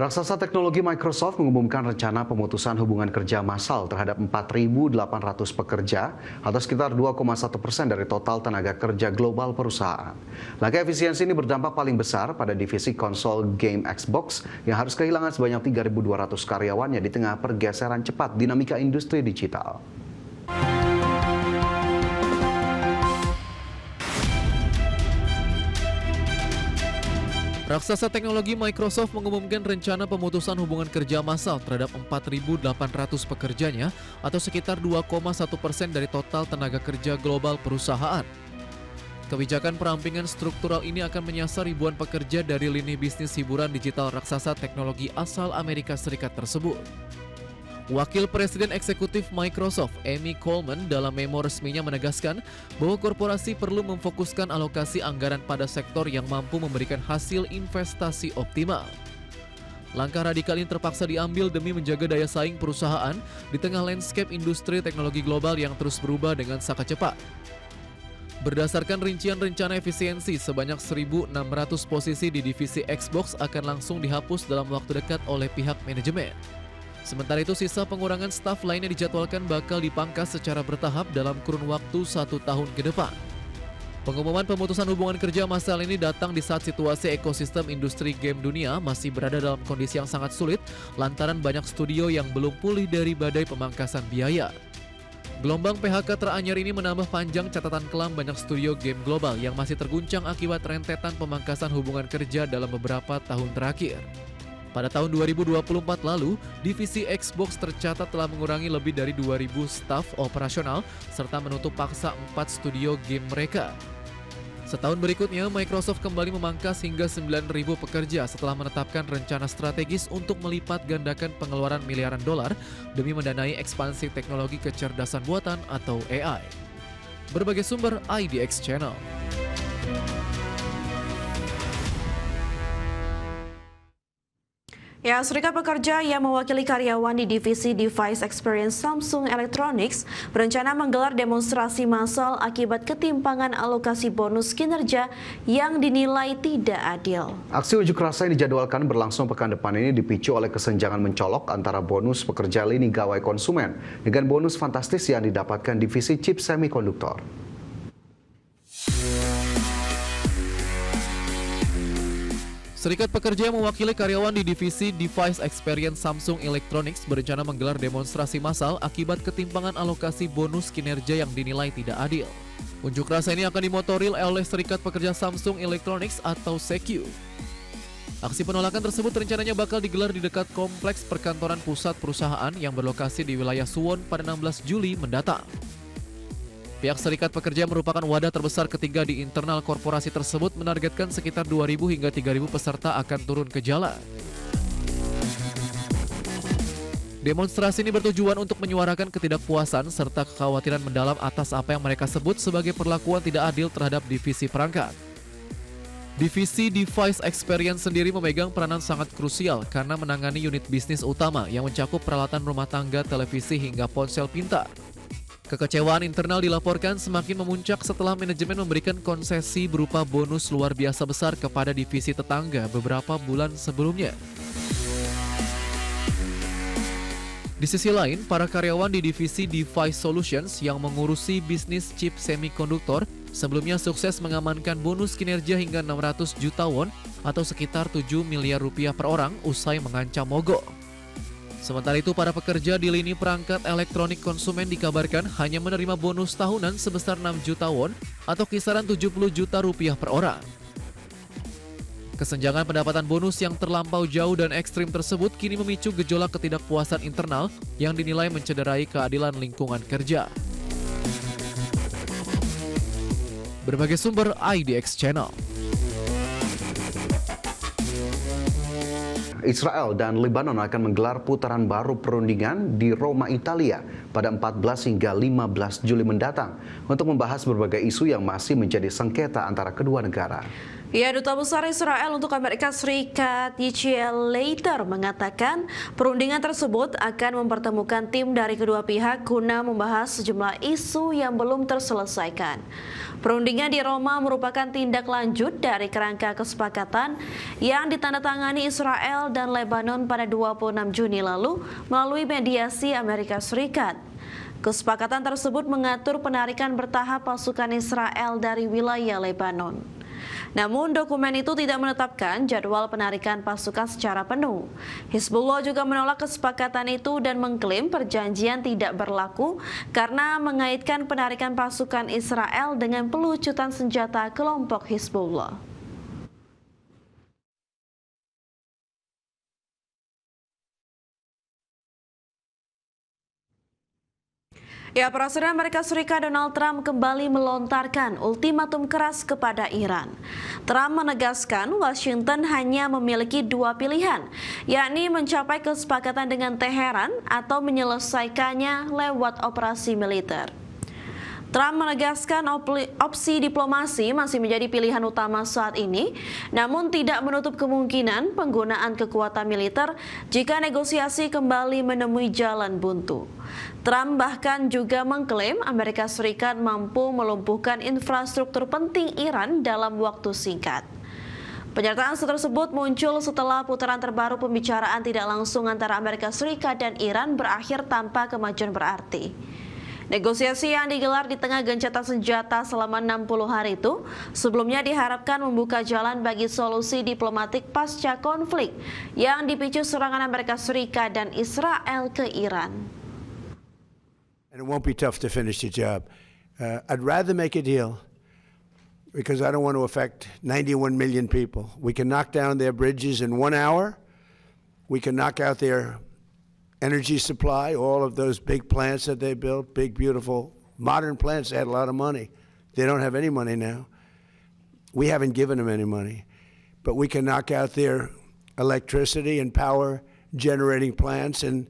Raksasa teknologi Microsoft mengumumkan rencana pemutusan hubungan kerja massal terhadap 4.800 pekerja atau sekitar 2,1% dari total tenaga kerja global perusahaan. Langkah efisiensi ini berdampak paling besar pada divisi konsol game Xbox yang harus kehilangan sebanyak 3.200 karyawannya di tengah pergeseran cepat dinamika industri digital. Raksasa teknologi Microsoft mengumumkan rencana pemutusan hubungan kerja massal terhadap 4.800 pekerjanya atau sekitar 2,1% dari total tenaga kerja global perusahaan. Kebijakan perampingan struktural ini akan menyasar ribuan pekerja dari lini bisnis hiburan digital raksasa teknologi asal Amerika Serikat tersebut. Wakil Presiden Eksekutif Microsoft, Amy Coleman, dalam memo resminya menegaskan bahwa korporasi perlu memfokuskan alokasi anggaran pada sektor yang mampu memberikan hasil investasi optimal. Langkah radikal ini terpaksa diambil demi menjaga daya saing perusahaan di tengah landscape industri teknologi global yang terus berubah dengan sangat cepat. Berdasarkan rincian rencana efisiensi, sebanyak 1.600 posisi di divisi Xbox akan langsung dihapus dalam waktu dekat oleh pihak manajemen. Sementara itu, sisa pengurangan staf lainnya dijadwalkan bakal dipangkas secara bertahap dalam kurun waktu 1 tahun ke depan. Pengumuman pemutusan hubungan kerja massal ini datang di saat situasi ekosistem industri game dunia masih berada dalam kondisi yang sangat sulit lantaran banyak studio yang belum pulih dari badai pemangkasan biaya. Gelombang PHK teranyar ini menambah panjang catatan kelam banyak studio game global yang masih terguncang akibat rentetan pemangkasan hubungan kerja dalam beberapa tahun terakhir. Pada tahun 2024 lalu, divisi Xbox tercatat telah mengurangi lebih dari 2.000 staf operasional serta menutup paksa 4 studio game mereka. Setahun berikutnya, Microsoft kembali memangkas hingga 9.000 pekerja setelah menetapkan rencana strategis untuk melipat gandakan pengeluaran miliaran dolar demi mendanai ekspansi teknologi kecerdasan buatan atau AI. Berbagai sumber IDX Channel. Ya, Serikat Pekerja yang mewakili karyawan di divisi Device Experience Samsung Electronics berencana menggelar demonstrasi massal akibat ketimpangan alokasi bonus kinerja yang dinilai tidak adil. Aksi unjuk rasa yang dijadwalkan berlangsung pekan depan ini dipicu oleh kesenjangan mencolok antara bonus pekerja lini gawai konsumen dengan bonus fantastis yang didapatkan divisi chip semikonduktor. Serikat Pekerja yang mewakili karyawan di divisi Device Experience Samsung Electronics berencana menggelar demonstrasi massal akibat ketimpangan alokasi bonus kinerja yang dinilai tidak adil. Unjuk rasa ini akan dimotori oleh Serikat Pekerja Samsung Electronics atau SEKU. Aksi penolakan tersebut rencananya bakal digelar di dekat kompleks perkantoran pusat perusahaan yang berlokasi di wilayah Suwon pada 16 Juli mendatang. Pihak Serikat Pekerja merupakan wadah terbesar ketiga di internal korporasi tersebut menargetkan sekitar 2.000 hingga 3.000 peserta akan turun ke jalan. Demonstrasi ini bertujuan untuk menyuarakan ketidakpuasan serta kekhawatiran mendalam atas apa yang mereka sebut sebagai perlakuan tidak adil terhadap divisi perangkat. Divisi Device Experience sendiri memegang peranan sangat krusial karena menangani unit bisnis utama yang mencakup peralatan rumah tangga, televisi hingga ponsel pintar. Kekecewaan internal dilaporkan semakin memuncak setelah manajemen memberikan konsesi berupa bonus luar biasa besar kepada divisi tetangga beberapa bulan sebelumnya. Di sisi lain, para karyawan di divisi Device Solutions yang mengurusi bisnis chip semikonduktor sebelumnya sukses mengamankan bonus kinerja hingga 600 juta won atau sekitar 7 miliar rupiah per orang usai mengancam mogok. Sementara itu, para pekerja di lini perangkat elektronik konsumen dikabarkan hanya menerima bonus tahunan sebesar 6 juta won atau kisaran 70 juta rupiah per orang. Kesenjangan pendapatan bonus yang terlampau jauh dan ekstrim tersebut kini memicu gejolak ketidakpuasan internal yang dinilai mencederai keadilan lingkungan kerja. Berbagai sumber IDX Channel. Israel dan Lebanon akan menggelar putaran baru perundingan di Roma, Italia pada 14 hingga 15 Juli mendatang untuk membahas berbagai isu yang masih menjadi sengketa antara kedua negara. Ya, Duta Besar Israel untuk Amerika Serikat Yichiel Leiter mengatakan perundingan tersebut akan mempertemukan tim dari kedua pihak guna membahas sejumlah isu yang belum terselesaikan. Perundingan di Roma merupakan tindak lanjut dari kerangka kesepakatan yang ditandatangani Israel dan Lebanon pada 26 Juni lalu melalui mediasi Amerika Serikat. Kesepakatan tersebut mengatur penarikan bertahap pasukan Israel dari wilayah Lebanon. Namun dokumen itu tidak menetapkan jadwal penarikan pasukan secara penuh. Hizbullah juga menolak kesepakatan itu dan mengklaim perjanjian tidak berlaku karena mengaitkan penarikan pasukan Israel dengan pelucutan senjata kelompok Hizbullah. Ya, Presiden Amerika Serikat Donald Trump kembali melontarkan ultimatum keras kepada Iran. Trump menegaskan Washington hanya memiliki dua pilihan, yakni mencapai kesepakatan dengan Teheran atau menyelesaikannya lewat operasi militer. Trump menegaskan opsi diplomasi masih menjadi pilihan utama saat ini, namun tidak menutup kemungkinan penggunaan kekuatan militer jika negosiasi kembali menemui jalan buntu. Trump bahkan juga mengklaim Amerika Serikat mampu melumpuhkan infrastruktur penting Iran dalam waktu singkat. Pernyataan tersebut muncul setelah putaran terbaru pembicaraan tidak langsung antara Amerika Serikat dan Iran berakhir tanpa kemajuan berarti. Negosiasi yang digelar di tengah gencatan senjata selama 60 hari itu sebelumnya diharapkan membuka jalan bagi solusi diplomatik pasca konflik yang dipicu serangan Amerika Serikat dan Israel ke Iran. And it won't be tough to finish the job. I'd rather make a deal because I don't want to affect 91 million people. We can knock down their bridges in 1 hour. We can knock out their energy supply, all of those big plants that they built, big, beautiful, modern plants. They had a lot of money. They don't have any money now. We haven't given them any money. But we can knock out their electricity and power generating plants in,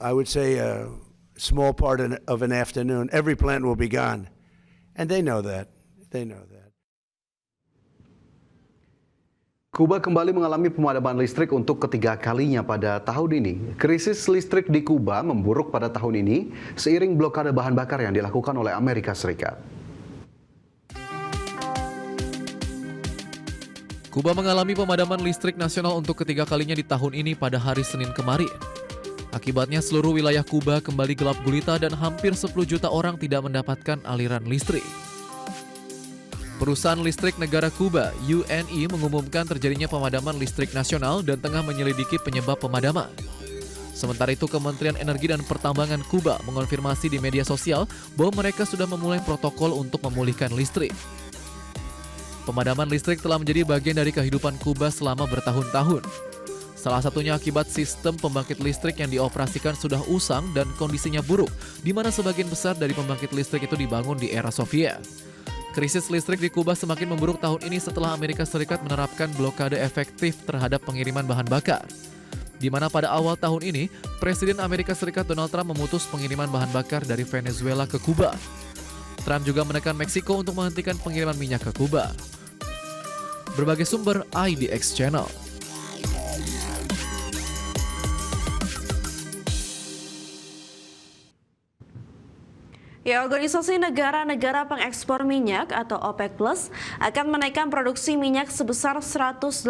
I would say, a small part of an afternoon. Every plant will be gone. And they know that. They know that. Kuba kembali mengalami pemadaman listrik untuk ketiga kalinya pada tahun ini. Krisis listrik di Kuba memburuk pada tahun ini seiring blokade bahan bakar yang dilakukan oleh Amerika Serikat. Kuba mengalami pemadaman listrik nasional untuk ketiga kalinya di tahun ini pada hari Senin kemarin. Akibatnya seluruh wilayah Kuba kembali gelap gulita dan hampir 10 juta orang tidak mendapatkan aliran listrik. Perusahaan listrik negara Kuba, UNE, mengumumkan terjadinya pemadaman listrik nasional dan tengah menyelidiki penyebab pemadaman. Sementara itu, Kementerian Energi dan Pertambangan Kuba mengonfirmasi di media sosial bahwa mereka sudah memulai protokol untuk memulihkan listrik. Pemadaman listrik telah menjadi bagian dari kehidupan Kuba selama bertahun-tahun. Salah satunya akibat sistem pembangkit listrik yang dioperasikan sudah usang dan kondisinya buruk, di mana sebagian besar dari pembangkit listrik itu dibangun di era Soviet. Krisis listrik di Kuba semakin memburuk tahun ini setelah Amerika Serikat menerapkan blokade efektif terhadap pengiriman bahan bakar. Di mana pada awal tahun ini, Presiden Amerika Serikat Donald Trump memutus pengiriman bahan bakar dari Venezuela ke Kuba. Trump juga menekan Meksiko untuk menghentikan pengiriman minyak ke Kuba. Berbagai sumber IDX Channel. Ya, Organisasi Negara-Negara Pengekspor Minyak atau OPEC Plus akan menaikkan produksi minyak sebesar 188.000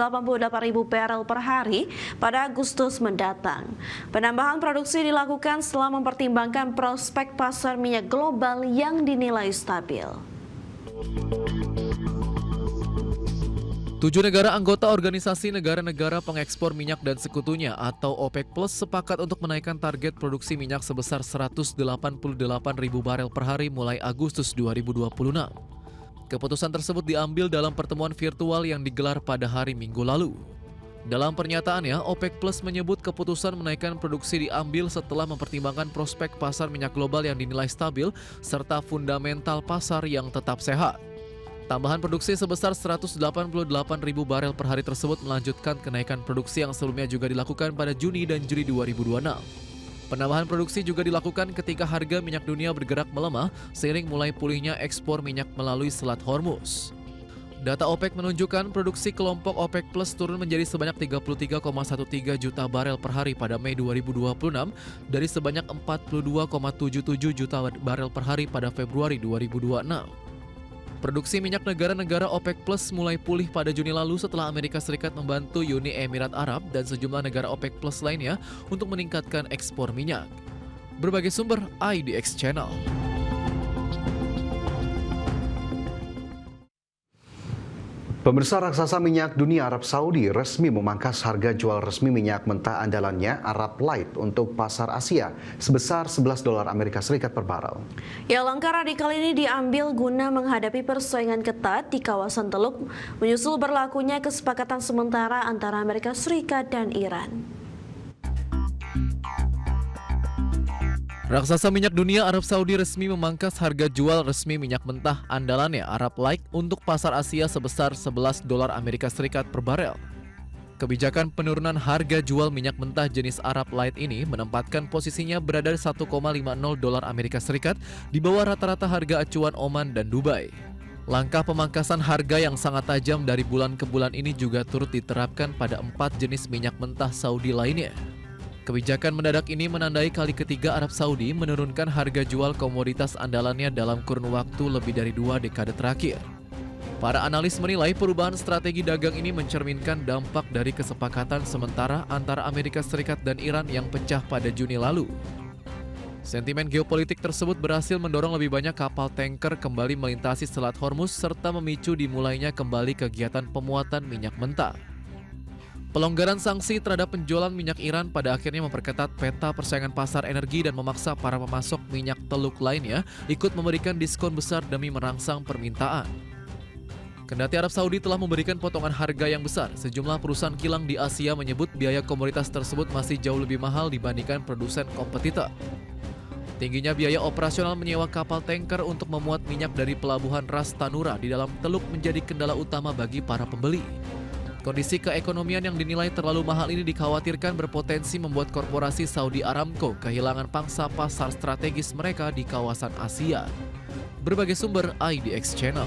barel per hari pada Agustus mendatang. Penambahan produksi dilakukan setelah mempertimbangkan prospek pasar minyak global yang dinilai stabil. 7 negara anggota Organisasi Negara-Negara Pengekspor Minyak dan Sekutunya atau OPEC Plus sepakat untuk menaikkan target produksi minyak sebesar 188.000 barel per hari mulai Agustus 2026. Keputusan tersebut diambil dalam pertemuan virtual yang digelar pada hari Minggu lalu. Dalam pernyataannya, OPEC Plus menyebut keputusan menaikkan produksi diambil setelah mempertimbangkan prospek pasar minyak global yang dinilai stabil serta fundamental pasar yang tetap sehat. Tambahan produksi sebesar 188.000 barel per hari tersebut melanjutkan kenaikan produksi yang sebelumnya juga dilakukan pada Juni dan Juli 2026. Penambahan produksi juga dilakukan ketika harga minyak dunia bergerak melemah seiring mulai pulihnya ekspor minyak melalui Selat Hormuz. Data OPEC menunjukkan produksi kelompok OPEC Plus turun menjadi sebanyak 33,13 juta barel per hari pada Mei 2026 dari sebanyak 42,77 juta barel per hari pada Februari 2026. Produksi minyak negara-negara OPEC Plus mulai pulih pada Juni lalu setelah Amerika Serikat membantu Uni Emirat Arab dan sejumlah negara OPEC Plus lainnya untuk meningkatkan ekspor minyak. Berbagai sumber IDX Channel. Pemirsa, raksasa minyak dunia Arab Saudi resmi memangkas harga jual resmi minyak mentah andalannya Arab Light untuk pasar Asia sebesar $11 Amerika Serikat per barel. Ya, langkah radikal ini diambil guna menghadapi persaingan ketat di kawasan Teluk menyusul berlakunya kesepakatan sementara antara Amerika Serikat dan Iran. Raksasa minyak dunia Arab Saudi resmi memangkas harga jual resmi minyak mentah andalannya Arab Light untuk pasar Asia sebesar $11 Amerika Serikat per barel. Kebijakan penurunan harga jual minyak mentah jenis Arab Light ini menempatkan posisinya berada di $1,50 Amerika Serikat di bawah rata-rata harga acuan Oman dan Dubai. Langkah pemangkasan harga yang sangat tajam dari bulan ke bulan ini juga turut diterapkan pada 4 jenis minyak mentah Saudi lainnya. Kebijakan mendadak ini menandai kali ketiga Arab Saudi menurunkan harga jual komoditas andalannya dalam kurun waktu lebih dari 2 dekade terakhir. Para analis menilai perubahan strategi dagang ini mencerminkan dampak dari kesepakatan sementara antara Amerika Serikat dan Iran yang pecah pada Juni lalu. Sentimen geopolitik tersebut berhasil mendorong lebih banyak kapal tanker kembali melintasi Selat Hormuz serta memicu dimulainya kembali kegiatan pemuatan minyak mentah. Pelonggaran sanksi terhadap penjualan minyak Iran pada akhirnya memperketat peta persaingan pasar energi dan memaksa para pemasok minyak teluk lainnya ikut memberikan diskon besar demi merangsang permintaan. Kendati Arab Saudi telah memberikan potongan harga yang besar, sejumlah perusahaan kilang di Asia menyebut biaya komoditas tersebut masih jauh lebih mahal dibandingkan produsen kompetitor. Tingginya biaya operasional menyewa kapal tanker untuk memuat minyak dari pelabuhan Ras Tanura di dalam teluk menjadi kendala utama bagi para pembeli. Kondisi keekonomian yang dinilai terlalu mahal ini dikhawatirkan berpotensi membuat korporasi Saudi Aramco kehilangan pangsa pasar strategis mereka di kawasan Asia. Berbagai sumber IDX Channel.